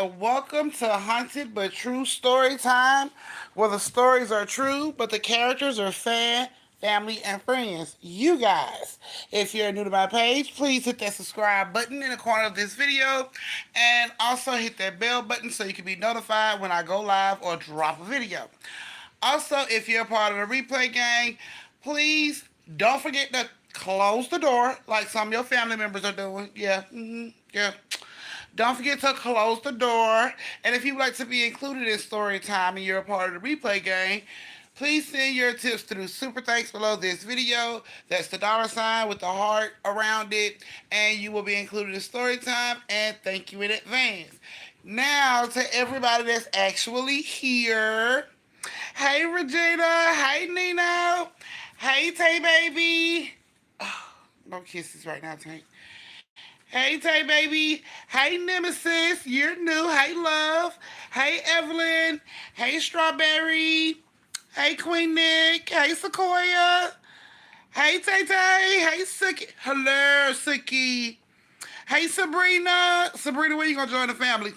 and welcome to Haunted but True Story Time, where the stories are true, but the characters are family, and friends. You guys. If you're new to my page, please hit that subscribe button in the corner of this video, and also hit that bell button so you can be notified when I go live or drop a video. Also, if you're a part of the replay gang, please don't forget to close the door like some of your family members are doing. Yeah, yeah. Don't forget to close the door. And if you'd like to be included in story time and you're a part of the replay game, please send your tips through super thanks below this video. That's the $ with the heart around it. And you will be included in story time. And thank you in advance. Now to everybody that's actually here. Hey Regina. Hey Nino. Hey Tay Baby. Oh, no kisses right now, Tank. Hey, Tay Baby. Hey, Nemesis. You're new. Hey, Love. Hey, Evelyn. Hey, Strawberry. Hey, Queen Nick. Hey, Sequoia. Hey, Tay Tay. Hey, Suki. Hello, Suki. Hey, Sabrina. Sabrina, when you gonna join the family?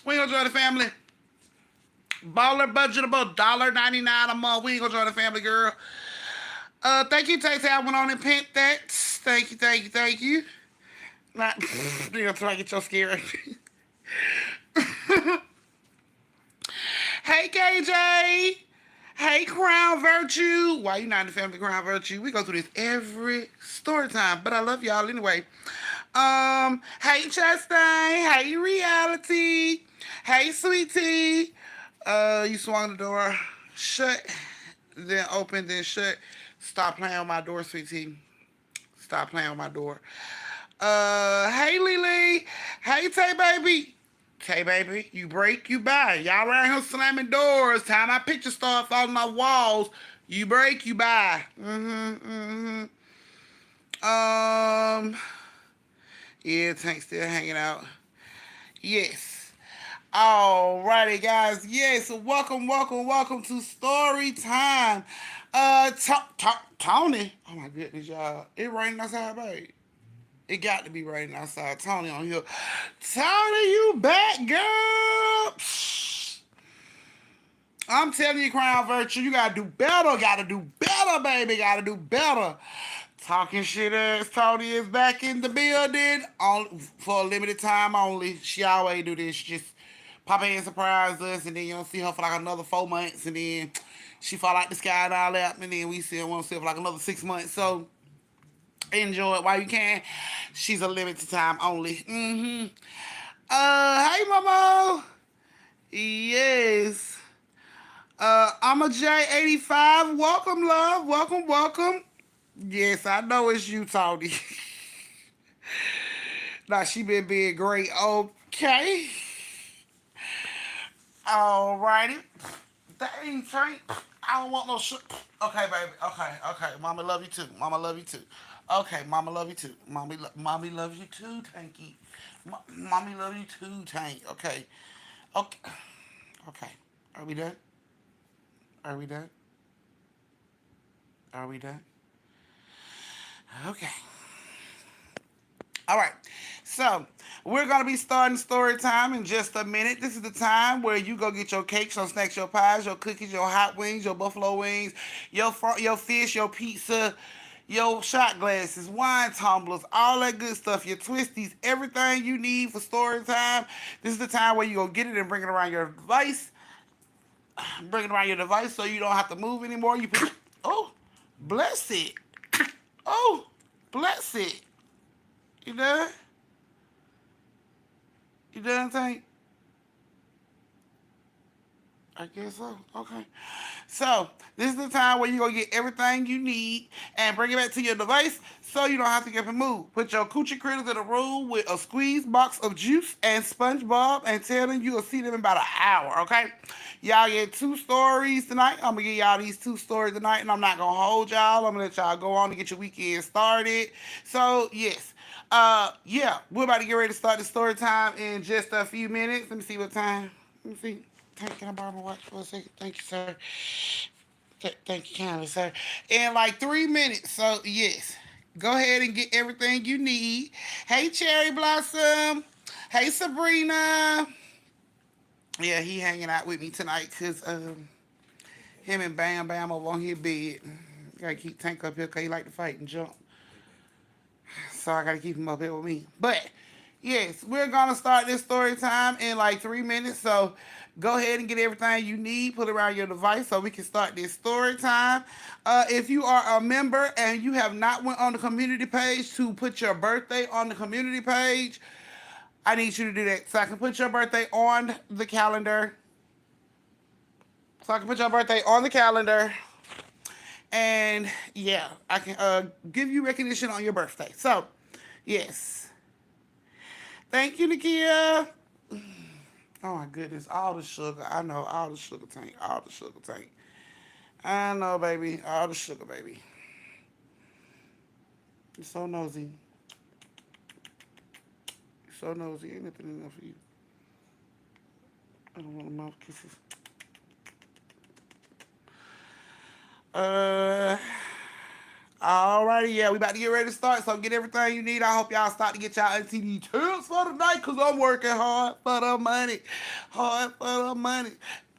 When you gonna join the family? Baller budgetable, $1.99 a month. When you gonna join the family, girl? Thank you, Tay Tay. I went on and pinned that. Thank you, thank you, thank you. Not, you're gonna try to get your scary. Hey, KJ. Hey, Crown Virtue. Why you not in the family, Crown Virtue? We go through this every story time, but I love y'all anyway. Hey, Chastain. Hey, Reality. Hey, Sweetie. You swung the door shut, then open, then shut. Stop playing on my door, Sweetie. Stop playing on my door. Hey Lily. Hey Tay Baby. Tay Baby, you break, you buy. Y'all around here slamming doors. Time my pictures start falling off walls. You break, you buy. Um, yeah, Tank still hanging out. Yes. Alrighty, guys. Yes, welcome to Story Time. Tony. Oh my goodness, y'all. It raining outside, babe. It got to be raining outside. Tony on here. Tony, you back, girl. Psh. I'm telling you, Crown Virtue, you gotta do better. Gotta do better, baby. Gotta do better. Talking shit ass Tony is back in the building for a limited time only. She always do this. She just pop in and surprise us, and then you don't see her for like another 4 months, and then she fall out the sky and all that, and then we see her, won't see her for like another 6 months. So enjoy it while you can. She's a limited time only. Hey, Momo. Yes. I'm a J85. Welcome, love. Welcome. Yes, I know it's you, Tony. Nah, she been being great. Okay. Alrighty. Dang, Tank. I don't want no shit. Okay, baby. Okay. Mama love you too. Mama love you too. Okay, Mama love you too. Mommy loves you too, Tanky. Mommy love you too, Tank. Okay. Okay. Okay. Are we done? Are we done? Are we done? Okay. All right. So, we're going to be starting story time in just a minute. This is the time where you go get your cakes, your snacks, your pies, your cookies, your hot wings, your buffalo wings, your fish, your pizza, your shot glasses, wine tumblers, all that good stuff, your twisties, everything you need for story time. This is the time where you go get it and bring it around your device. Bring it around your device so you don't have to move anymore. You put, oh, bless it. Oh, bless it. You done? You done, Tank? I guess so. Okay. So, this is the time where you're going to get everything you need and bring it back to your device so you don't have to get up and move. Put your coochie critters in a room with a squeeze box of juice and SpongeBob and tell them you'll see them in about an hour, okay? Y'all get 2 stories tonight. I'm going to give y'all these 2 stories tonight, and I'm not going to hold y'all. I'm going to let y'all go on and get your weekend started. So, yes. Yeah, we're about to get ready to start the story time in just a few minutes. Let me see what time. Let me see. Can I borrow my watch for a second? Thank you, sir. Thank you kindly, sir. In like 3 minutes. So, yes. Go ahead and get everything you need. Hey, Cherry Blossom. Hey, Sabrina. Yeah, he hanging out with me tonight because him and Bam Bam over on his bed. Gotta keep Tank up here because he like to fight and jump. So I gotta keep him up here with me. But yes, we're gonna start this story time in like 3 minutes. So go ahead and get everything you need, put it around your device so we can start this story time. If you are a member and you have not went on the community page to put your birthday on the community page, I need you to do that so I can put your birthday on the calendar. So I can put your birthday on the calendar. And yeah, I can give you recognition on your birthday. So, yes. Thank you, Nakia. Oh my goodness, all the sugar. I know, all the sugar tank, all the sugar tank. I know, baby, all the sugar, baby. You're so nosy. You're so nosy. Ain't nothing enough for you. I don't want mouth kisses. Uh, Alrighty, yeah, we about to get ready to start. So get everything you need. I hope y'all start to get y'all NTD tips for the night, cause I'm working hard for the money, hard for the money,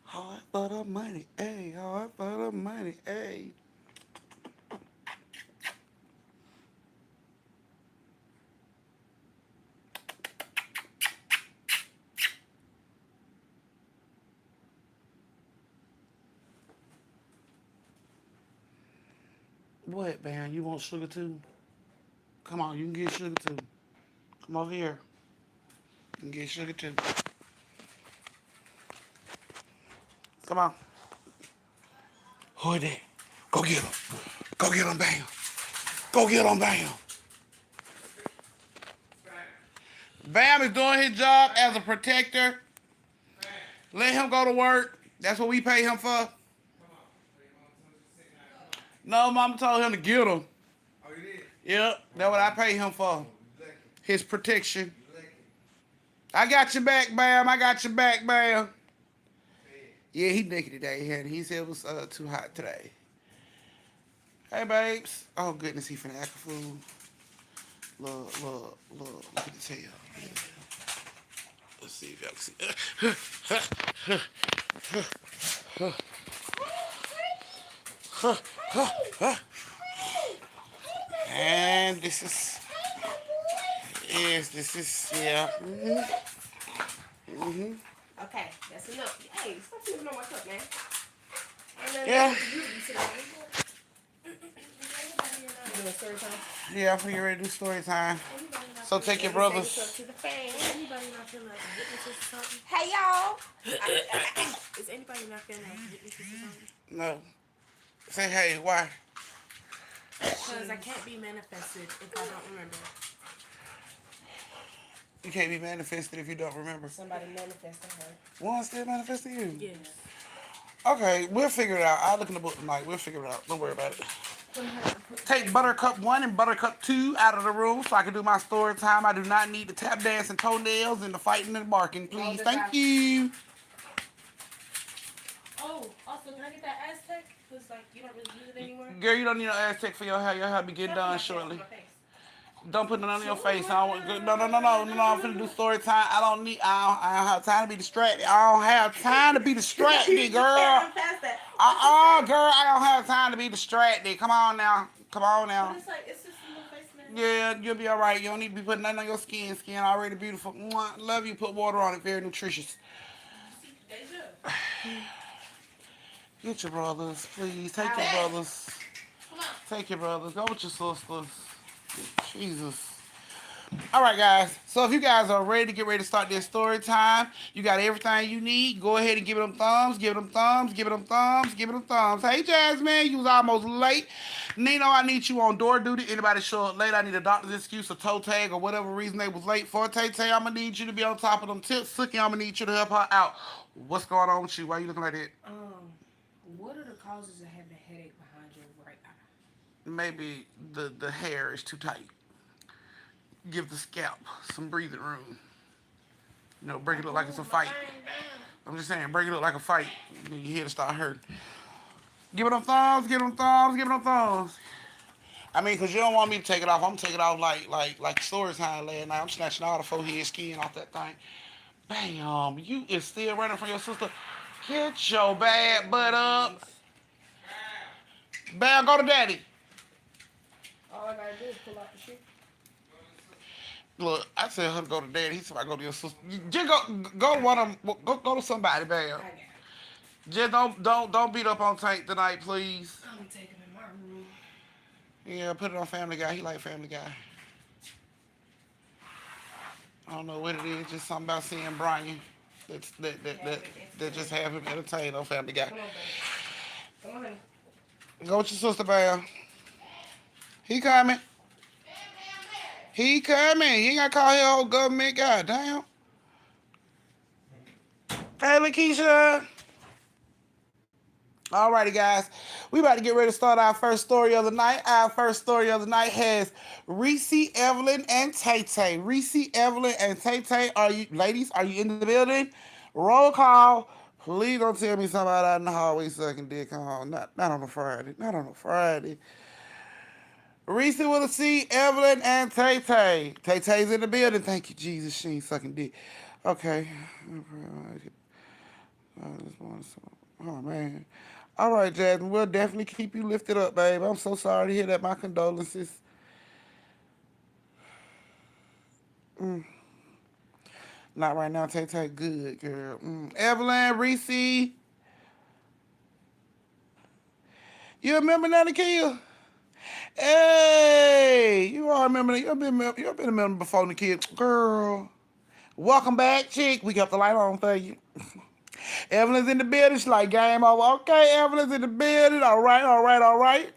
hard for the money, hey, hard for the money, hey. What, man? You want sugar too? Come on, you can get sugar too. Come over here. You can get sugar too. Come on. Who is that? Go get him. Go get him, Bam. Go get him, Bam. Bam is doing his job as a protector. Let him go to work. That's what we pay him for. No, Mama told him to get him. Oh, you did? Yep, that's what I pay him for. His protection. I got your back, Bam. I got your back, Bam. Yeah, he naked today. He said it was too hot today. Hey, babes. Oh, goodness, he finna act a fool. Look at the tail. Yeah. Let's see if y'all can see. And this is, yes, this is, yeah. Okay, that's enough. Hey, stop flipping on my cup, man. Yeah. You doing story time? Yeah, I'm getting ready to do story time. So take your brothers. To the fan. Anybody not feeling like a witness or something? Hey, y'all. Is anybody not feeling like a witness or something? No. Say hey, why? Because I can't be manifested if I don't remember. You can't be manifested if you don't remember. Somebody manifested her. One still manifesting you? Yes. Okay, we'll figure it out. I'll look in the book tonight. We'll figure it out. Don't worry about it. Take Buttercup 1 and Buttercup 2 out of the room so I can do my story time. I do not need the tap dance and toenails and the fighting and barking, please. Thank you. Oh, also, can I get that Aztec? Because, like, you don't really use it anymore. Girl, you don't need no Aztec for your hair. Your hair be getting done shortly. Don't put it on your face. I don't want. No. I'm finna do story time. I don't have time to be distracted. I don't have time to be distracted, girl. Girl. I don't have time to be distracted. Come on now. But it's like, it's just a little face mask. Yeah, you'll be all right. You don't need to be putting nothing on your skin. Skin already beautiful. Mwah. Love you. Put water on it. Very nutritious. Get your brothers, please. Take your brothers. Take your brothers. Go with your sisters. Jesus. All right, guys. So if you guys are ready to get ready to start this story time, you got everything you need. Go ahead and give it them thumbs. Give it them thumbs. Give it them thumbs. Give it them thumbs. Hey, Jasmine, you was almost late. Nino, I need you on door duty. Anybody show up late, I need a doctor's excuse, a toe tag, or whatever reason they was late for. Tay-Tay, I'm going to need you to be on top of them tips. Sookie, I'm going to need you to help her out. What's going on with you? Why are you looking like that? What are the causes of having a headache behind your right eye? Maybe the hair is too tight. Give the scalp some breathing room. You know, break it look like it's a fight. I'm just saying, break it look like a fight. Your head start hurting. Give it them thumbs, give them thumbs, give them thumbs. I mean, because you don't want me to take it off. I'm going to take it off like story time last night. I'm snatching all the forehead skin off that thing. Bam, you is still running from your sister. Get your bad butt up. Bam, go to daddy. All I gotta do is pull out the shit. Look, I tell her to go to daddy. He said I go to your sister. Just go to one of them. Go to somebody, bam. I got it. Just don't beat up on Tank tonight, please. I'm gonna take him in my room. Yeah, put it on Family Guy. He like Family Guy. I don't know what it is. Just something about seeing Brian. That just have him entertained on Family Guy. Come on, baby. Come on, honey. Go with your sister, bam. He coming. He coming. He ain't got to call his old government. God damn. Hey, Lakeisha. Alrighty, guys. We about to get ready to start our first story of the night. Our first story of the night has Reese, Evelyn, and Tay Tay. Reese, Evelyn, and Tay Tay. Are you, ladies, are you in the building? Roll call. Please don't tell me somebody out in the hallway sucking dick. On. Not on a Friday. Not on a Friday. Reese with a C, Evelyn, and Tay Tay. Tay Tay's in the building. Thank you, Jesus. She ain't sucking dick. Okay. Oh, man. All right, Jasmine. We'll definitely keep you lifted up, babe. I'm so sorry to hear that. My condolences. Not right now, Tay Tay. Good, girl. Evelyn, Reese. You remember Nana Kill? Hey, you all remember that? You've been a member before the kid. Girl. Welcome back, chick. We got the light on for you. Evelyn's in the building. She's like, game over. Okay, Evelyn's in the building. All right, all right, all right.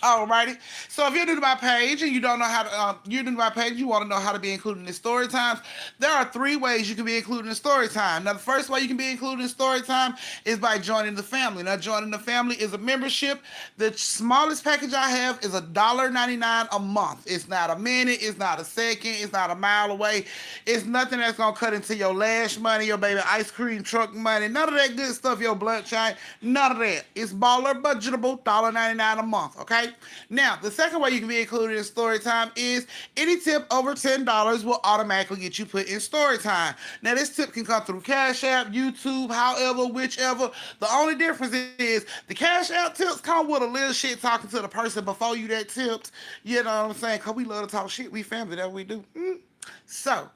Alrighty. So if you're new to my page and you don't know how to, you're new to my page, you want to know how to be included in story times, there are 3 ways you can be included in story time. Now, the first way you can be included in story time is by joining the family. Now, joining the family is a membership. The smallest package I have is $1.99 a month. It's not a minute. It's not a second. It's not a mile away. It's nothing that's going to cut into your lash money, your baby ice cream truck money, none of that good stuff, your blunt shine, none of that. It's baller budgetable, $1.99 a month, okay? Now, the second way you can be included in story time is any tip over $10 will automatically get you put in story time. Now, this tip can come through Cash App, YouTube, however, whichever. The only difference is the Cash App tips come with a little shit talking to the person before you that tipped. You know what I'm saying? Because we love to talk shit. We family, that we do. So,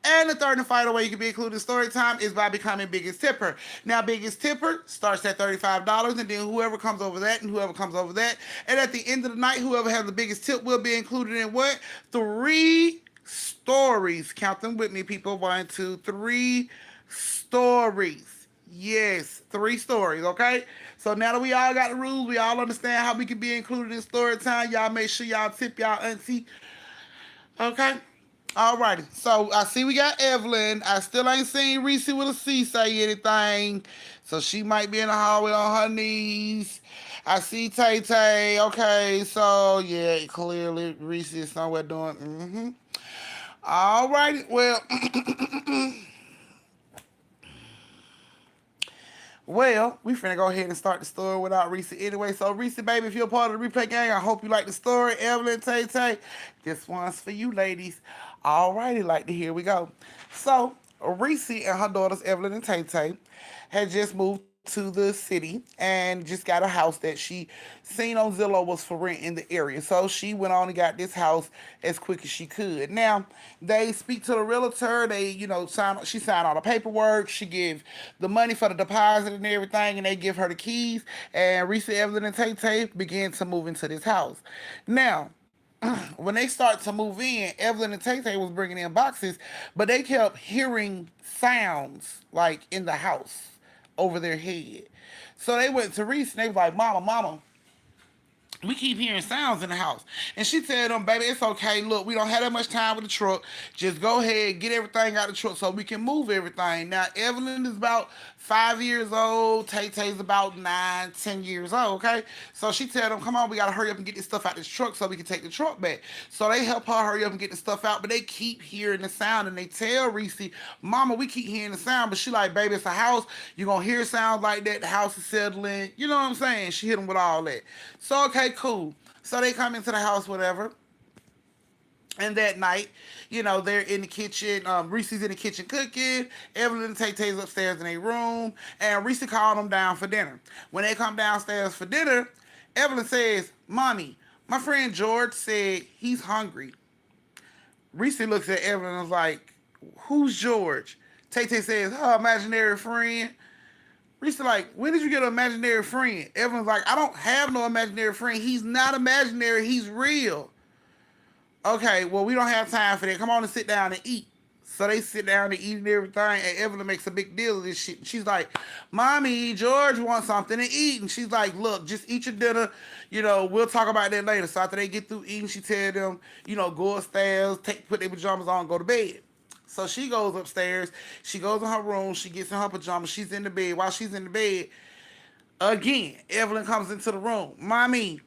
and the third and final way you can be included in story time is by becoming biggest tipper. Now, biggest tipper starts at $35, and then whoever comes over that and whoever comes over that. And at the end of the night, whoever has the biggest tip will be included in what? 3 stories. Count them with me, people. 1, 2, 3 stories. Yes, 3 stories, okay? So now that we all got the rules, we all understand how we can be included in story time. Y'all make sure y'all tip y'all auntie. Okay? Alrighty, so I see we got Evelyn. I still ain't seen Reese with a C say anything. So she might be in the hallway on her knees. I see Tay Tay. Okay, so yeah, clearly Reese is somewhere doing. Alrighty, well. Well, we finna go ahead and start the story without Reese anyway. So, Reese, baby, if you're a part of the replay gang, I hope you like the story. Evelyn, Tay Tay, this one's for you, ladies. Alrighty, like to here we go. So, Reese and her daughters, Evelyn and Tay Tay, had just moved to the city and just got a house that she seen on Zillow was for rent in the area. So she went on and got this house as quick as she could. Now, they speak to the realtor. They, she signed all the paperwork. She give the money for the deposit and everything, and they give her the keys. And Reese, Evelyn, and Tay Tay began to move into this house. Now, when they start to move in, Evelyn and Tay Tay was bringing in boxes, but they kept hearing sounds like in the house over their head. So they went to Reese and they was like, Mama, we keep hearing sounds in the house. And she told them, baby, it's okay. Look, we don't have that much time with the truck. Just go ahead, get everything out of the truck so we can move everything. Now, Evelyn is about 5 years old. Tay Tay's about 9, 10 years old, okay? So she told them, come on, we got to hurry up and get this stuff out this truck so we can take the truck back. So they help her hurry up and get the stuff out, but they keep hearing the sound. And they tell Reese, Mama, we keep hearing the sound. But she like, baby, it's a house. You're going to hear sounds like that. The house is settling. You know what I'm saying? She hit them with all that. So, okay, cool. So they come into the house, whatever. And that night, they're in the kitchen. Reese's in the kitchen cooking. Evelyn and Tay-Tay's upstairs in their room. And Reese called them down for dinner. When they come downstairs for dinner, Evelyn says, Mommy, my friend George said he's hungry. Reese looks at Evelyn and is like, who's George? Tay-Tay says, her imaginary friend. Reese like, when did you get an imaginary friend? Evelyn's like, I don't have no imaginary friend. He's not imaginary. He's real. Okay, well, we don't have time for that. Come on and sit down and eat. So they sit down and eat and everything, and Evelyn makes a big deal of this shit. She's like, Mommy, George wants something to eat. And she's like, look, just eat your dinner. We'll talk about that later. So after they get through eating, she tell them, go upstairs, put their pajamas on, go to bed. So she goes upstairs. She goes in her room. She gets in her pajamas. She's in the bed. While she's in the bed, again, Evelyn comes into the room. Mommy,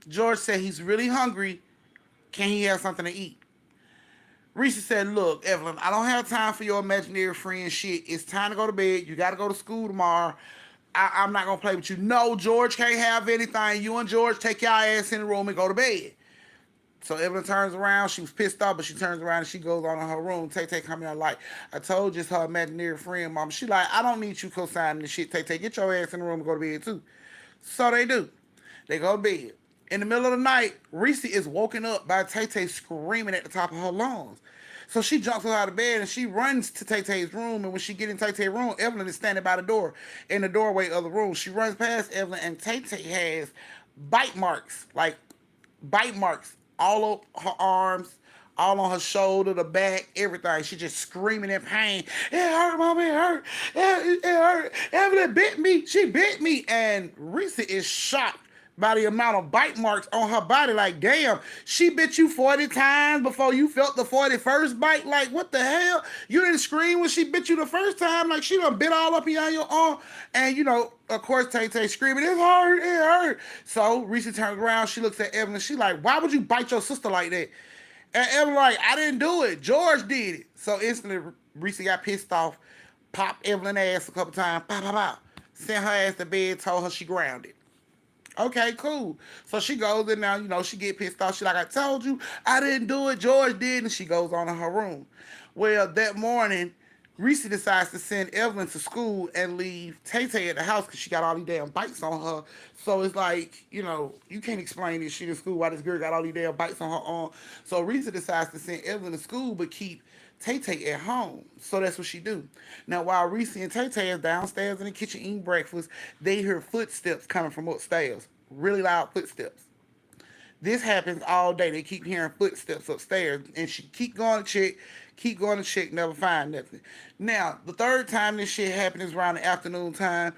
George said he's really hungry. Can he have something to eat? Reese said, look, Evelyn, I don't have time for your imaginary friend shit. It's time to go to bed. You got to go to school tomorrow. I'm not going to play with you. No, George can't have anything. You and George take your ass in the room and go to bed. So Evelyn turns around. She was pissed off, but she turns around and she goes on in her room. Tay-Tay coming out like, I told you it's her imaginary friend, Mom. She like, I don't need you co-signing this shit. Tay-Tay, get your ass in the room and go to bed too. So they do. They go to bed. In the middle of the night, Reese is woken up by Tay-Tay screaming at the top of her lungs. So she jumps out of bed and she runs to Tay-Tay's room. And when she gets in Tay-Tay's room, Evelyn is standing by the door in the doorway of the room. She runs past Evelyn and Tay-Tay has bite marks, like bite marks all over her arms, all on her shoulder, the back, everything. She just screaming in pain. It hurt, Mama, it hurt. It hurt. Evelyn bit me. She bit me. And Reese is shocked by the amount of bite marks on her body. Like, damn, she bit you 40 times before you felt the 41st bite. Like, what the hell? You didn't scream when she bit you the first time. Like, she done bit all up behind your arm. And, of course, Tay-Tay screaming, it hurt, it hurt. So Reese turns around. She looks at Evelyn. She like, why would you bite your sister like that? And Evelyn like, I didn't do it. George did it. So instantly, Reese got pissed off, popped Evelyn's ass a couple times, pop, pop, pop. Sent her ass to bed, told her she grounded. Okay, cool. So she goes in now, she get pissed off. She like, I told you, I didn't do it. George did. And she goes on in her room. Well, that morning, Reese decides to send Evelyn to school and leave Tay-Tay at the house because she got all these damn bites on her. So it's like, you can't explain this shit in school why this girl got all these damn bites on her arm. So Reese decides to send Evelyn to school but keep Tay-Tay at home. So that's what she do. Now, while Reese and Tay-Tay is downstairs in the kitchen eating breakfast, they hear footsteps coming from upstairs. Really loud footsteps. This happens all day. They keep hearing footsteps upstairs. And she keep going to check, never find nothing. Now, the third time this shit happened is around the afternoon time.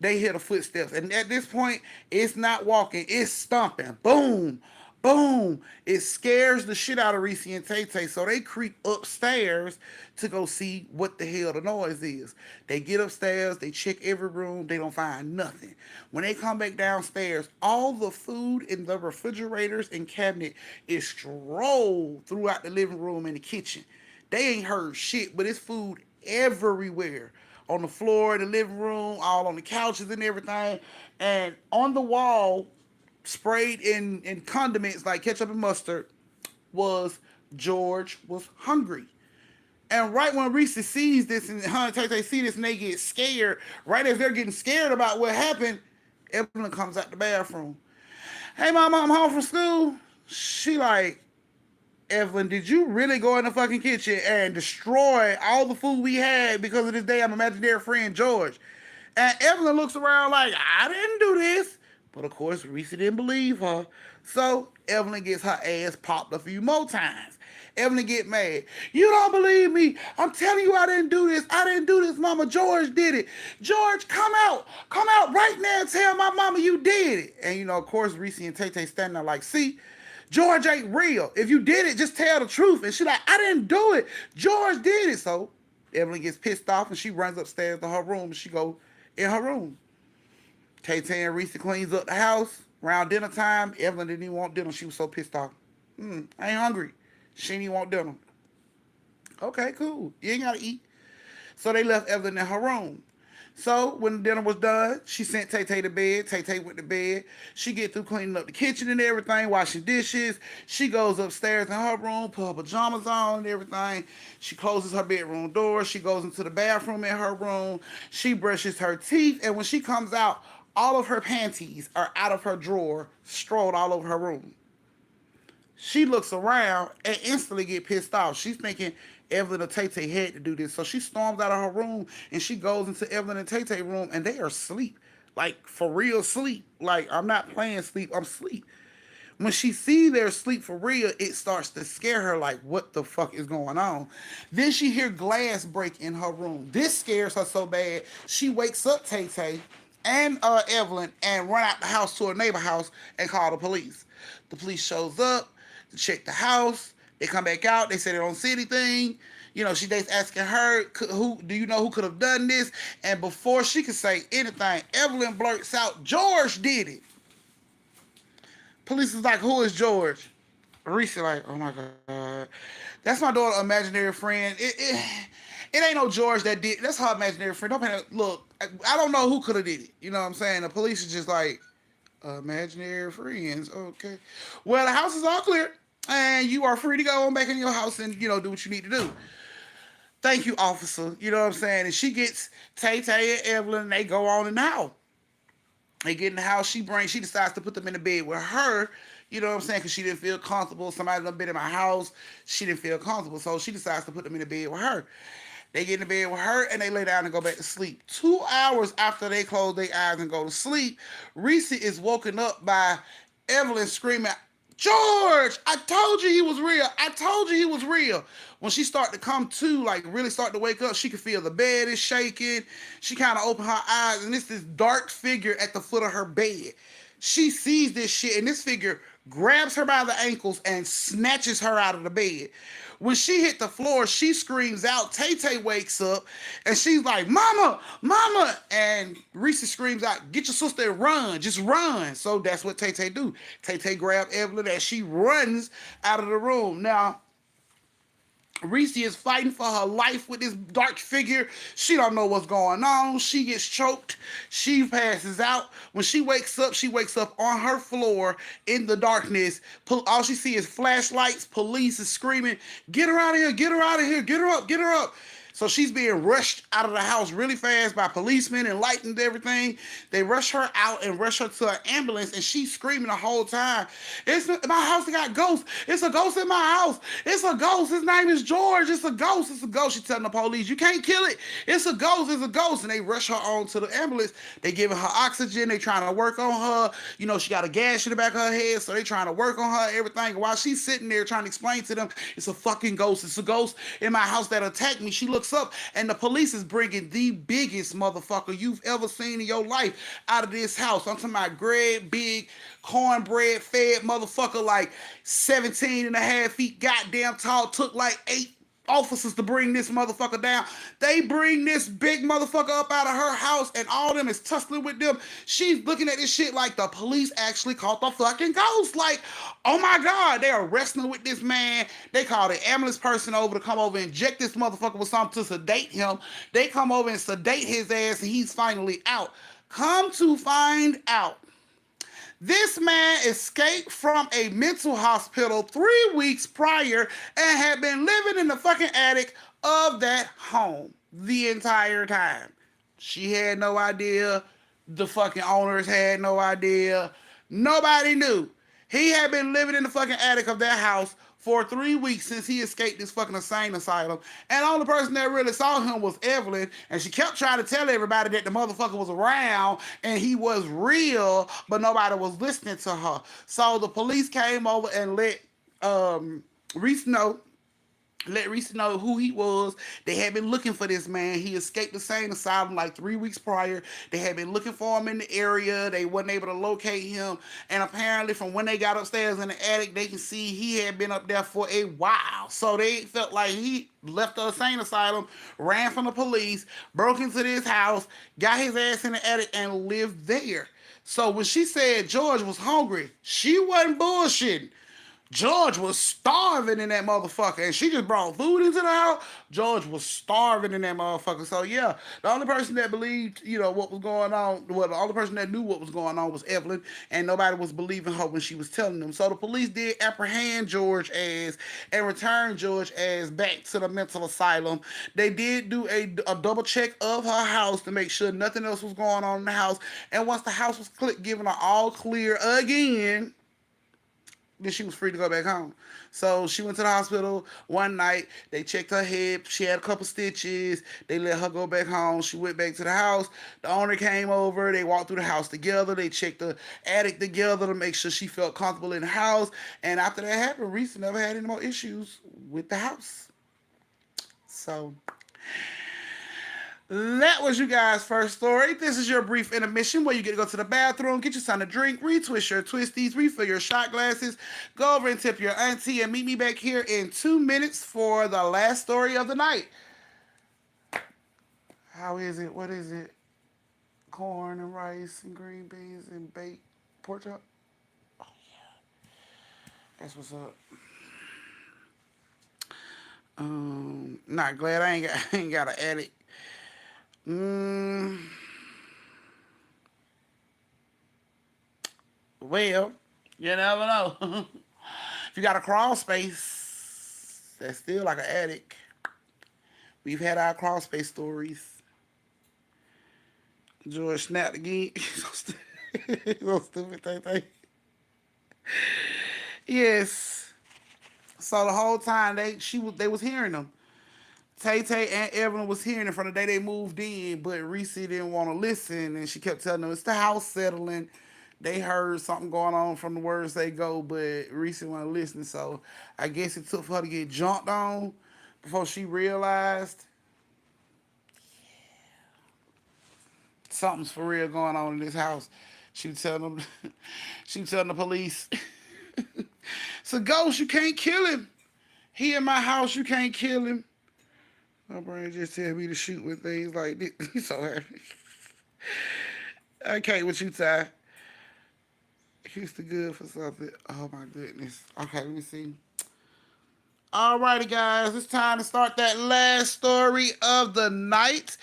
They hear the footsteps. And at this point, it's not walking, it's stomping. Boom, boom. It scares the shit out of Reese and Tay-Tay. So they creep upstairs to go see what the hell the noise is. They get upstairs, they check every room, they don't find nothing. When they come back downstairs, all the food in the refrigerators and cabinet is strolled throughout the living room and the kitchen. They ain't heard shit, but it's food everywhere. On the floor in the living room, all on the couches and everything. And on the wall, sprayed in condiments like ketchup and mustard, was George was hungry. And right when Reese sees this and her and Tay-Tay see this and they get scared, right as they're getting scared about what happened, Evelyn comes out the bathroom. Hey, Mama, I'm home from school. She like, Evelyn, did you really go in the fucking kitchen and destroy all the food we had because of this damn imaginary friend, George? And Evelyn looks around like, I didn't do this. But of course, Reese didn't believe her. So Evelyn gets her ass popped a few more times. Evelyn get mad. You don't believe me. I'm telling you I didn't do this. I didn't do this, Mama. George did it. George, come out. Come out right now and tell my mama you did it. And, of course, Reese and Tay-Tay standing there like, see, George ain't real. If you did it, just tell the truth. And she like, I didn't do it. George did it. So Evelyn gets pissed off and she runs upstairs to her room and she go in her room. Tay-Tay and Reese cleans up the house. Around dinner time, Evelyn didn't even want dinner. She was so pissed off. I ain't hungry. She didn't even want dinner. Okay, cool. You ain't got to eat. So they left Evelyn in her room. So when dinner was done, she sent Tay Tay to bed. Tay Tay went to bed. She get through cleaning up the kitchen and everything, washing dishes. She goes upstairs in her room, put her pajamas on and everything. She closes her bedroom door. She goes into the bathroom in her room. She brushes her teeth, and when she comes out, all of her panties are out of her drawer, strolled all over her room. She looks around and instantly get pissed off. She's thinking Evelyn or Tay Tay had to do this. So she storms out of her room and she goes into Evelyn and Tay Tay room and they are asleep. Like for real sleep. Like I'm not playing sleep, I'm asleep. When she see their sleep for real, it starts to scare her like what the fuck is going on. Then she hear glass break in her room. This scares her so bad, she wakes up Tay Tay and Evelyn and run out the house to a neighbor house and call the police. The police shows up to check the house. They come back out. They say they don't see anything. You know, they's asking her, who do you know who could have done this? And before she could say anything, Evelyn blurts out, George did it. Police is like, who is George? Reese is like, oh my God. That's my daughter's imaginary friend. It ain't no George that did. That's her imaginary friend. Don't pay. Look, I don't know who could have did it. You know what I'm saying? The police is just like, imaginary friends. Okay. Well, the house is all clear. And you are free to go on back in your house and, you know, do what you need to do. Thank you, officer. You know what I'm saying? And she gets Tay Tay and Evelyn and they go on in the house. They get in the house. She decides to put them in the bed with her. You know what I'm saying? Because she didn't feel comfortable. Somebody done been in my house. She didn't feel comfortable. So she decides to put them in the bed with her. They get in the bed with her and they lay down and go back to sleep. 2 hours after they close their eyes and go to sleep, Reese is woken up by Evelyn screaming, George, I told you he was real. I told you he was real. When she started to come to, like really start to wake up, she could feel the bed is shaking. She kind of opened her eyes and it's this dark figure at the foot of her bed. She sees this shit and this figure grabs her by the ankles and snatches her out of the bed. When she hit the floor, she screams out. Tay Tay wakes up and she's like, Mama, Mama. And Reese screams out, get your sister and run. Just run. So that's what Tay Tay do. Tay Tay grab Evelyn and she runs out of the room. Now, Reese is fighting for her life with this dark figure. She don't know what's going on. She gets choked. She passes out. When she wakes up on her floor in the darkness. All she sees is flashlights. Police is screaming, get her out of here, get her out of here, get her up, get her up. So she's being rushed out of the house really fast by policemen and lights and everything. They rush her out and rush her to an ambulance, and she's screaming the whole time. It's my house got ghosts. It's a ghost in my house. It's a ghost. His name is George. It's a ghost. It's a ghost. She's telling the police, you can't kill it. It's a ghost. It's a ghost. And they rush her on to the ambulance. They giving her oxygen. They trying to work on her. You know, she got a gash in the back of her head, so they trying to work on her, everything. And while she's sitting there trying to explain to them, it's a fucking ghost. It's a ghost in my house that attacked me. She looks up and the police is bringing the biggest motherfucker you've ever seen in your life out of this house. I'm talking about great, big, cornbread fed motherfucker, like 17 and a half feet goddamn tall, took like 8 officers to bring this motherfucker down. They bring this big motherfucker up out of her house and all them is tussling with them. She's looking at this shit like the police actually caught the fucking ghost. Like, oh my God, they are wrestling with this man. They call the ambulance person over to come over and inject this motherfucker with something to sedate him. They come over and sedate his ass and he's finally out. Come to find out, this man escaped from a mental hospital 3 weeks prior and had been living in the fucking attic of that home the entire time. She had no idea. The fucking owners had no idea. Nobody knew. He had been living in the fucking attic of that house for 3 weeks since he escaped this fucking insane asylum. And the only person that really saw him was Evelyn. And she kept trying to tell everybody that the motherfucker was around and he was real, but nobody was listening to her. So the police came over and let Reese know who he was. They had been looking for this man. He escaped the same asylum like 3 weeks prior. They had been looking for him in the area. They wasn't able to locate him. And apparently from when they got upstairs in the attic, they can see he had been up there for a while. So they felt like he left the insane asylum, ran from the police, broke into this house, got his ass in the attic and lived there. So when she said George was hungry, she wasn't bullshitting. George was starving in that motherfucker, and she just brought food into the house. George was starving in that motherfucker. So yeah, the only person that believed, what was going on, well, the only person that knew what was going on was Evelyn, and nobody was believing her when she was telling them. So the police did apprehend George as and return George as back to the mental asylum. They did do a double check of her house to make sure nothing else was going on in the house. And once the house was given her all clear again, then she was free to go back home. So she went to the hospital one night. They checked her hip. She had a couple stitches. They let her go back home. She went back to the house. The owner came over. They walked through the house together. They checked the attic together to make sure she felt comfortable in the house. And after that happened, Reese never had any more issues with the house. So that was you guys' first story. This is your brief intermission where you get to go to the bathroom, get your son a drink, retwist your twisties, refill your shot glasses, go over and tip your auntie, and meet me back here in 2 minutes for the last story of the night. How is it? What is it? Corn and rice and green beans and baked pork chop? Oh, yeah. That's what's up. Not glad I ain't got an addict. Mm, well, you never know. If you got a crawl space, that's still like an attic. We've had our crawl space stories. George snapped again. So stupid, thing. Yes. So the whole time they was hearing them. Tay Tay and Evelyn was hearing it from the day they moved in, but Reese didn't want to listen, and she kept telling them it's the house settling. They heard something going on from the words they go, but Reese wasn't listening. So I guess it took for her to get jumped on before she realized something's for real going on in this house. She was telling them, she was telling the police, "It's a ghost. You can't kill him. He in my house. You can't kill him." My brain just tell me to shoot with things like this. He's so happy. I can't with you, Ty. He's too good for something. Oh my goodness. Okay, let me see. Alrighty, guys, it's time to start that last story of the night.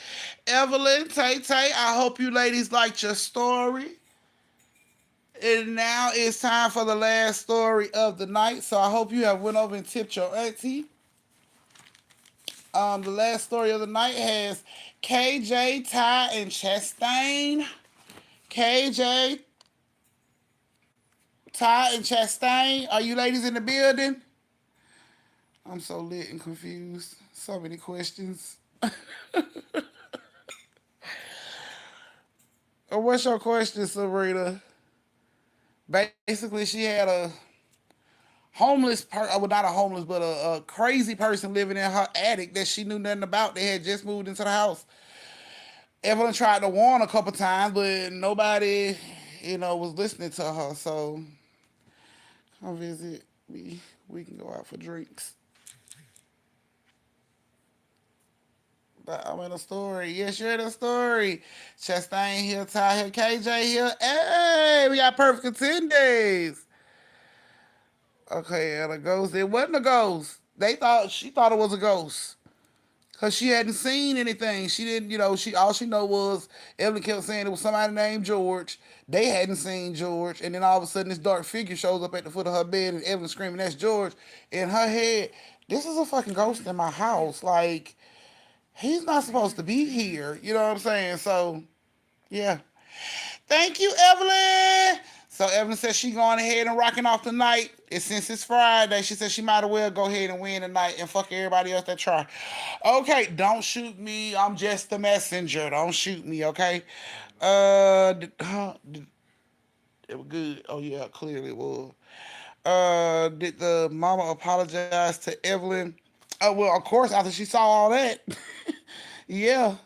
Evelyn, Tay Tay, I hope you ladies liked your story. And now it's time for the last story of the night. So I hope you have went over and tipped your auntie. The last story of the night has KJ, Ty, and Chastain. KJ, Ty, and Chastain, are you ladies in the building? I'm so lit and confused. So many questions. What's your question, Sabrina? Basically, she had a well, not a homeless, but a crazy person living in her attic that she knew nothing about. They had just moved into the house. Evelyn tried to warn a couple times, but nobody, was listening to her. So come visit me. We can go out for drinks. But I'm in a story. Yes, you're in a story. Chastain here, Ty here, KJ here. Hey, we got perfect 10 days. Okay, and a ghost. It wasn't a ghost. She thought it was a ghost. Cause she hadn't seen anything. She didn't, all she know was Evelyn kept saying it was somebody named George. They hadn't seen George, and then all of a sudden this dark figure shows up at the foot of her bed, and Evelyn screaming, "That's George!" In her head, this is a fucking ghost in my house. Like, he's not supposed to be here. You know what I'm saying? So, yeah. Thank you, Evelyn. So Evelyn says she going ahead and rocking off tonight. And since it's Friday, she said she might as well go ahead and win tonight and fuck everybody else that try. Okay, don't shoot me. I'm just the messenger. Don't shoot me, okay? It was good. Oh yeah, clearly it was. Did the mama apologize to Evelyn? Well, of course, after she saw all that. Yeah.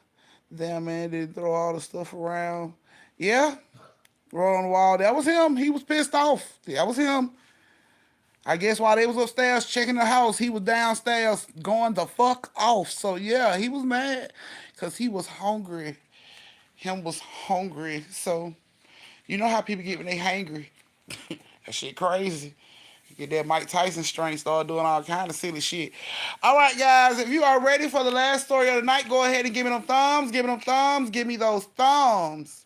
Damn man didn't throw all the stuff around. Yeah. Roll on the wall. That was him. He was pissed off. That was him. I guess while they was upstairs checking the house, he was downstairs going the fuck off. So yeah, he was mad because he was hungry. Him was hungry. So you know how people get when they hangry. That shit crazy. Get that Mike Tyson strength, start doing all kind of silly shit. All right, guys, if you are ready for the last story of the night, go ahead and give me them thumbs. Give me them thumbs. Give me those thumbs.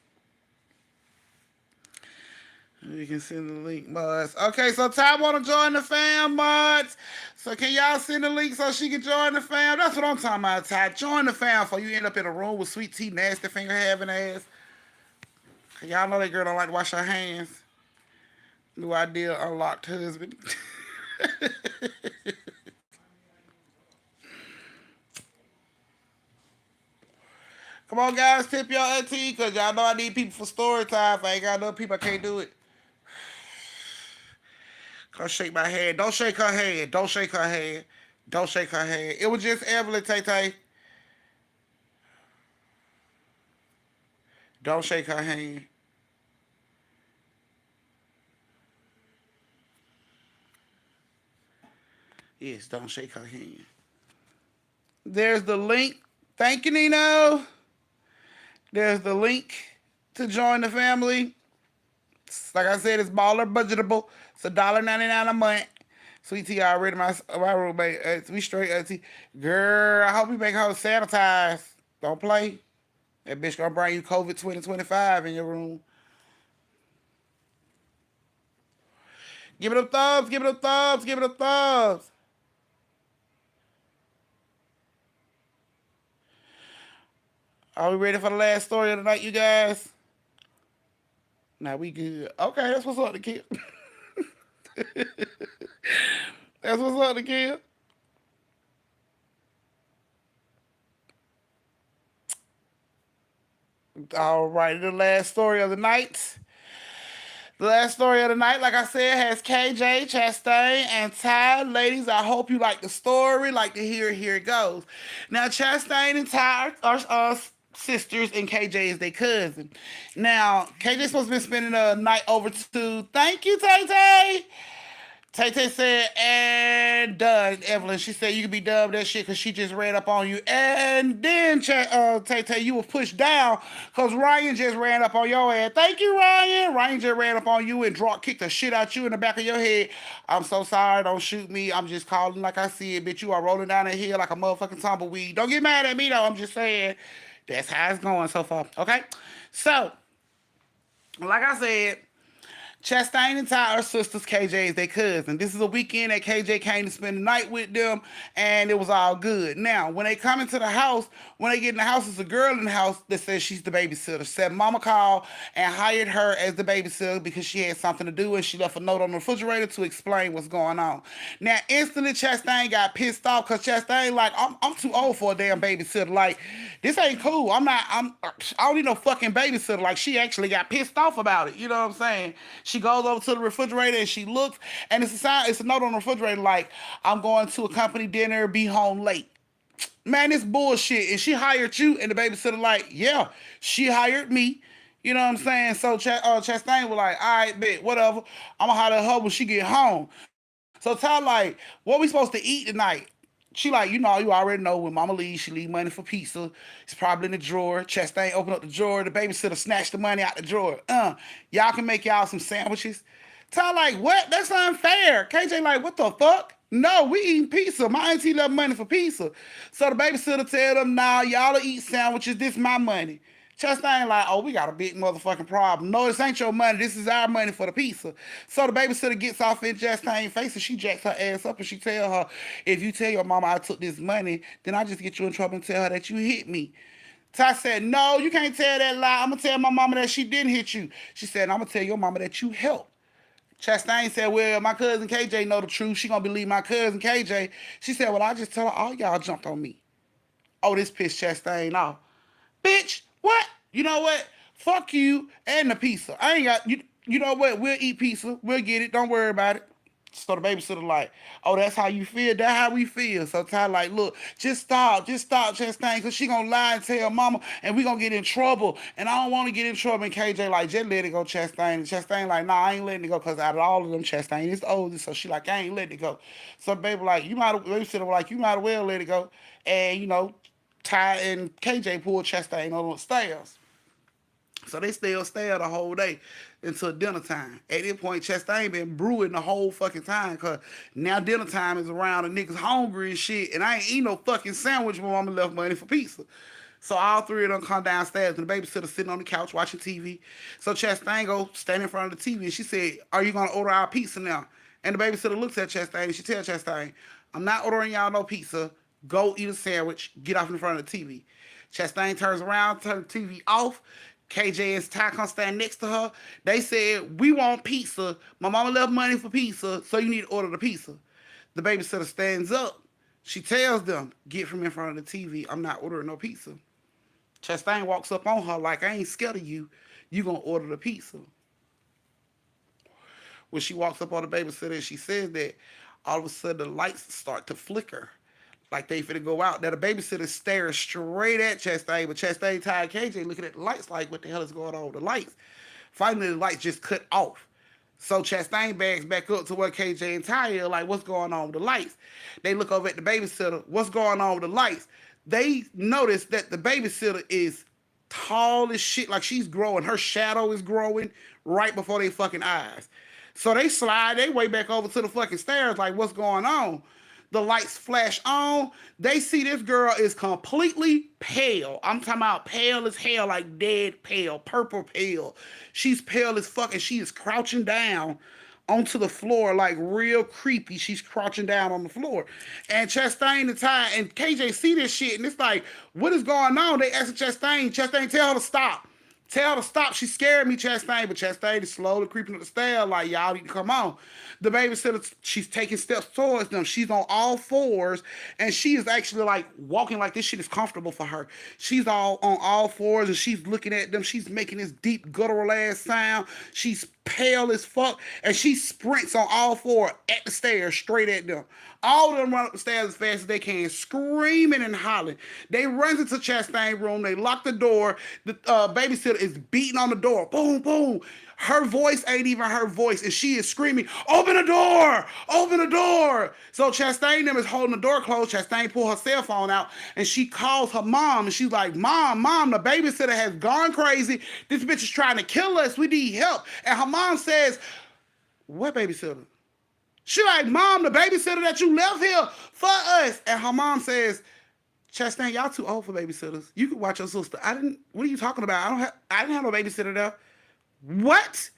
You can send the link, Muds. Okay, so Ty want to join the fam, Muds. So can y'all send the link so she can join the fam? That's what I'm talking about, Ty. Join the fam before you end up in a room with Sweet Tea, nasty finger having ass. Y'all know that girl don't like to wash her hands. New idea, unlocked husband. Come on, guys, tip your auntie, because y'all know I need people for story time. If I ain't got enough people, I can't do it. Come shake my hand. Don't shake her hand. Don't shake her hand. Don't shake her hand. It was just Evelyn, Tay Tay. Don't shake her hand. Yes, don't shake her hand. There's the link. Thank you, Nino. There's the link to join the family. Like I said, it's baller budgetable. It's $1.99 a month. Sweet Tea already my roommate. We straight auntie. Girl, I hope you make her sanitize. Don't play. That bitch gonna bring you COVID 2025 in your room. Give it a thumbs. Give it a thumbs. Give it a thumbs. Are we ready for the last story of the night, you guys? Now we good. Okay, that's what's up, the kid. That's what's up, the kid. All right, the last story of the night. The last story of the night, like I said, has KJ, Chastain, and Ty. Ladies, I hope you like the story, like to hear it. Here it goes. Now, Chastain and Ty are sisters, and KJ is their cousin. Now, KJ supposed to be spending a night over to. Thank you, Tay Tay. Tay Tay said, and done, Evelyn. She said, you can be done with that shit because she just ran up on you. And then, Tay Tay, you were pushed down because Ryan just ran up on your head. Thank you, Ryan. Ryan just ran up on you and kicked the shit out you in the back of your head. I'm so sorry. Don't shoot me. I'm just calling like I see it, bitch. You are rolling down the hill like a motherfucking tumbleweed. Don't get mad at me, though. I'm just saying that's how it's going so far. Okay? So, like I said, Chastain and Ty are sisters. KJ is their cousin. This is a weekend that KJ came to spend the night with them, and it was all good. Now, when they come into the house, when they get in the house, there's a girl in the house that says she's the babysitter. Said mama called and hired her as the babysitter because she had something to do, and she left a note on the refrigerator to explain what's going on. Now, instantly, Chastain got pissed off because Chastain like, I'm too old for a damn babysitter. Like, this ain't cool. I don't need no fucking babysitter. Like, she actually got pissed off about it. You know what I'm saying? She goes over to the refrigerator and she looks, and it's a note on the refrigerator like, I'm going to a company dinner, be home late. Man, it's bullshit. And she hired you, and the babysitter like, yeah, she hired me. You know what I'm saying? So Chastain was like, all right, bet, whatever. I'm gonna holler at her when she get home. So Ty like, what we supposed to eat tonight? She like, you already know when mama leaves, she leave money for pizza. It's probably in the drawer. Chastain open up the drawer. The babysitter snatched the money out the drawer. Y'all can make y'all some sandwiches. Ty like, what? That's unfair. KJ like, what the fuck? No, we eating pizza. My auntie left money for pizza. So the babysitter tell them, nah, y'all will eat sandwiches. This my money. Chastain like, oh, we got a big motherfucking problem. No, this ain't your money. This is our money for the pizza. So the babysitter gets off in Chastain's face and she jacks her ass up and she tell her, if you tell your mama I took this money, then I just get you in trouble and tell her that you hit me. Ty said, no, you can't tell that lie. I'm going to tell my mama that she didn't hit you. She said, I'm going to tell your mama that you helped. Chastain said, well, my cousin KJ know the truth. She going to believe my cousin KJ. She said, well, I just tell her all y'all jumped on me. Oh, this pissed Chastain off. Bitch, what? You know what? Fuck you and the pizza. I ain't got you. You know what? We'll eat pizza. We'll get it. Don't worry about it. So the babysitter like, oh, that's how you feel. That's how we feel. So Ty like, look, just stop, Chastain, because she gonna lie and tell mama, and we gonna get in trouble. And I don't want to get in trouble. And KJ like, just let it go, Chastain. And Chastain like, nah, I ain't letting it go, because out of all of them, Chastain is the oldest. So she like, I ain't letting it go. So the baby like, babysitter like, you might as well let it go. And Ty and KJ pulled Chastain on the stairs. So they still stay the whole day until dinner time. At this point, Chastain been brewing the whole fucking time because now dinner time is around and niggas hungry and shit. And I ain't eat no fucking sandwich when mama left money for pizza. So all three of them come downstairs and the babysitter sitting on the couch watching TV. So Chastain go stand in front of the TV and she said, "Are you gonna order our pizza now?" And the babysitter looks at Chastain and she tells Chastain, "I'm not ordering y'all no pizza. Go eat a sandwich. Get off in front of the TV." Chastain turns around, turns the TV off. KJ and Ty come stand next to her. They said, "We want pizza. My mama left money for pizza, so you need to order the pizza." The babysitter stands up. She tells them, "Get from in front of the TV. I'm not ordering no pizza." Chastain walks up on her like, "I ain't scared of you. You gonna order the pizza." When she walks up on the babysitter and she says that, all of a sudden the lights start to flicker. Like they finna go out. Now the babysitter stares straight at Chastain, but Chastain, Ty, and KJ looking at the lights like, what the hell is going on with the lights? Finally, the lights just cut off. So Chastain bags back up to where KJ and Ty are like, what's going on with the lights? They look over at the babysitter. What's going on with the lights? They notice that the babysitter is tall as shit. Like she's growing. Her shadow is growing right before their fucking eyes. So they slide their way back over to the fucking stairs like, what's going on? The lights flash on. They see this girl is completely pale. I'm talking about pale as hell, like dead pale, purple pale. She's pale as fuck, and she is crouching down onto the floor, like real creepy. She's crouching down on the floor. And Chastain and Ty and KJ see this shit, and it's like, what is going on? They ask Chastain, tell her to stop. Tell her to stop. She scared me, Chastain. But Chastain is slowly creeping up the stairs like, y'all need to come on. The babysitter, she's taking steps towards them. She's on all fours. And she is actually like walking like this shit is comfortable for her. She's all on all fours and she's looking at them. She's making this deep guttural ass sound. She's pale as fuck. And she sprints on all four at the stairs straight at them. All of them run up the stairs as fast as they can, screaming and hollering. They run into Chastain's room. They lock the door. The babysitter is beating on the door. Boom, boom. Her voice ain't even her voice, and she is screaming, "Open the door! Open the door!" So Chastain them is holding the door closed. Chastain pull her cell phone out, and she calls her mom, and she's like, Mom, the babysitter has gone crazy. This bitch is trying to kill us. We need help. And her mom says, "What babysitter?" She like, "Mom, the babysitter that you left here for us." And her mom says, "Chastain, y'all too old for babysitters. You can watch your sister." What are you talking about? I didn't have no babysitter there. What?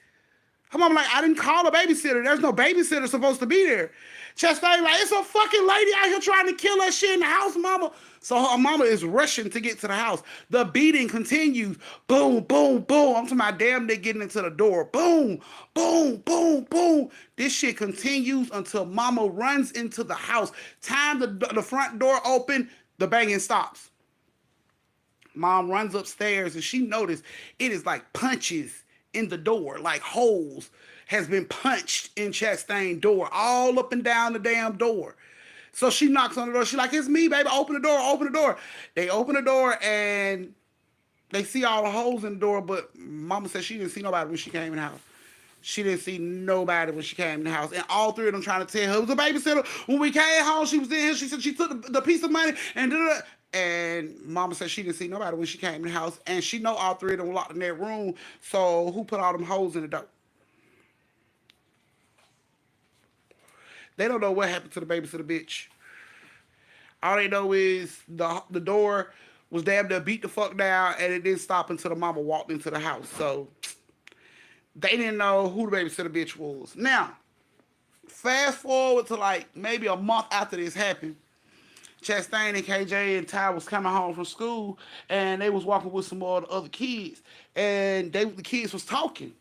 Her mom like, "I didn't call a babysitter. There's no babysitter supposed to be there." Chastain like, "It's a fucking lady out here trying to kill us shit in the house, mama." So her mama is rushing to get to the house. The beating continues. Boom, boom, boom. I'm talking about damn near getting into the door. Boom, boom, boom, boom. This shit continues until mama runs into the house. Time the front door open, the banging stops. Mom runs upstairs and she noticed it is like punches in the door, like holes has been punched in Chastain's door, all up and down the damn door. So she knocks on the door. She's like, "It's me, baby. Open the door. Open the door." They open the door and they see all the holes in the door, but mama said she didn't see nobody when she came in the house. She didn't see nobody when she came in the house. And all three of them trying to tell her it was a babysitter. When we came home, she was in here. She said she took the piece of money and da-da-da. And mama said she didn't see nobody when she came in the house. And she know all three of them locked in that room. So who put all them holes in the door? They don't know what happened to the babysitter bitch. All they know is the door was damn near beat the fuck down, and it didn't stop until the mama walked into the house. So they didn't know who the babysitter bitch was. Now, fast forward to like maybe a month after this happened. Chastain and KJ and Ty was coming home from school, and they was walking with some more of the other kids, and the kids was talking,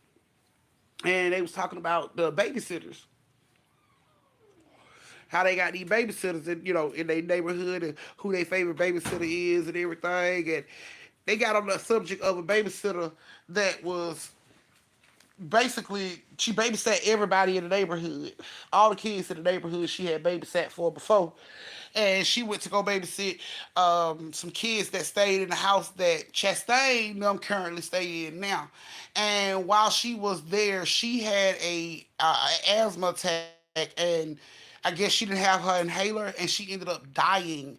and they was talking about the babysitters, how they got these babysitters in their neighborhood and who their favorite babysitter is and everything, and they got on the subject of a babysitter that was basically, she babysat everybody in the neighborhood. All the kids in the neighborhood she had babysat for before. And she went to go babysit some kids that stayed in the house that Chastain them currently stay in now. And while she was there, she had a asthma attack, and I guess she didn't have her inhaler, and she ended up dying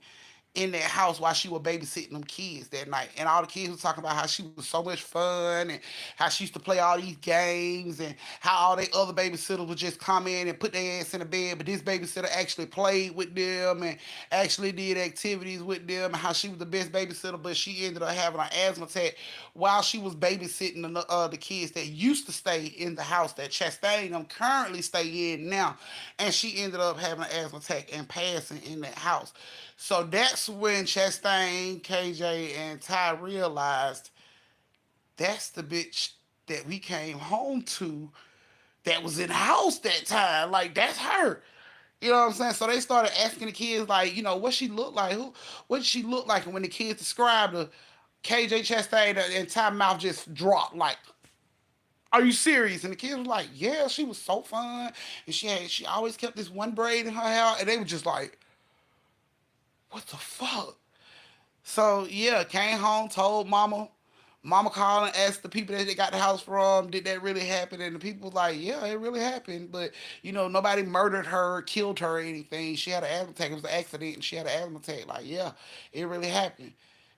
in that house while she was babysitting them kids that night. And all the kids was talking about how she was so much fun and how she used to play all these games and how all they other babysitters would just come in and put their ass in the bed. But this babysitter actually played with them and actually did activities with them and how she was the best babysitter. But she ended up having an asthma attack while she was babysitting the kids that used to stay in the house that Chastain them currently stay in now. And she ended up having an asthma attack and passing in that house. So that's when Chastain, KJ, and Ty realized that's the bitch that we came home to that was in the house that time. Like, that's her. You know what I'm saying? So they started asking the kids, like, what she looked like? What did she look like? And when the kids described her, KJ Chastain and Ty mouth just dropped, like, are you serious? And the kids were like, yeah, she was so fun. And she always kept this one braid in her hair. And they were just like, what the fuck? So yeah, came home, told mama. Mama called and asked the people that they got the house from, did that really happen? And the people was like, yeah, it really happened. But, nobody murdered her, killed her or anything. She had an asthma attack. It was an accident and she had an asthma attack. Like, yeah, it really happened.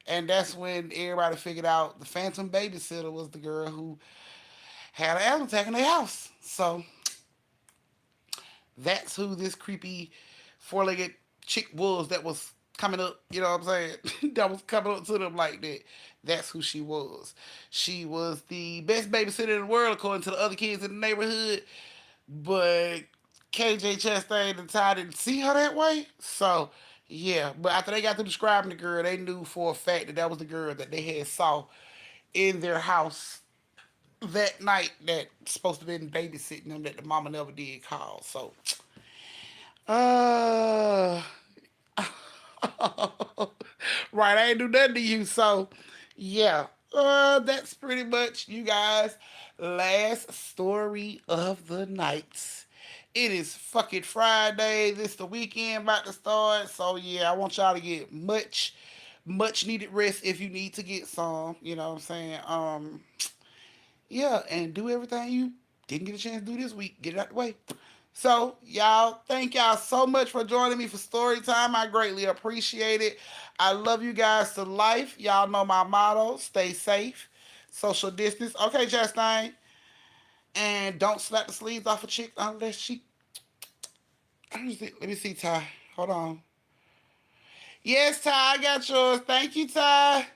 And that's when everybody figured out the phantom babysitter was the girl who had an asthma attack in their house. So that's who this creepy four-legged chick was that was coming up, you know what I'm saying? That was coming up to them like that. That's who she was. She was the best babysitter in the world according to the other kids in the neighborhood, but KJ Chastain and Ty didn't see her that way. So, yeah. But after they got to describing the girl, they knew for a fact that that was the girl that they had saw in their house that night that supposed to be babysitting them that the mama never did call. So, uh, right, I ain't do nothing to you. So, yeah, that's pretty much you guys. Last story of the night. It is fucking Friday. This the weekend about to start. So yeah, I want y'all to get much needed rest if you need to get some. You know what I'm saying? Yeah, and do everything you didn't get a chance to do this week. Get it out the way. So, y'all, thank y'all so much for joining me for story time. I greatly appreciate it. I love you guys to life. Y'all know my motto: stay safe, social distance. Okay, Chastain, and don't slap the sleeves off a chick unless she. Let me see, Ty. Hold on. Yes, Ty, I got yours. Thank you, Ty.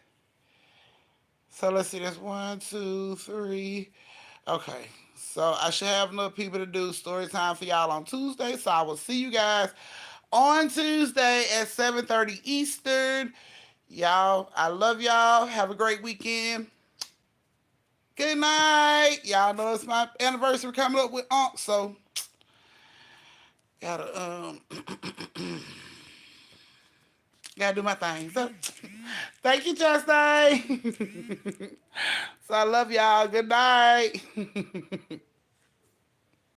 So let's see. That's 1, 2, 3. Okay. So I should have enough people to do story time for y'all on Tuesday. So I will see you guys on Tuesday at 7:30 Eastern. Y'all, I love y'all. Have a great weekend. Good night. Y'all know it's my anniversary coming up with Unc, so gotta gotta do my thing. So thank you, Justin. So I love y'all. Good night.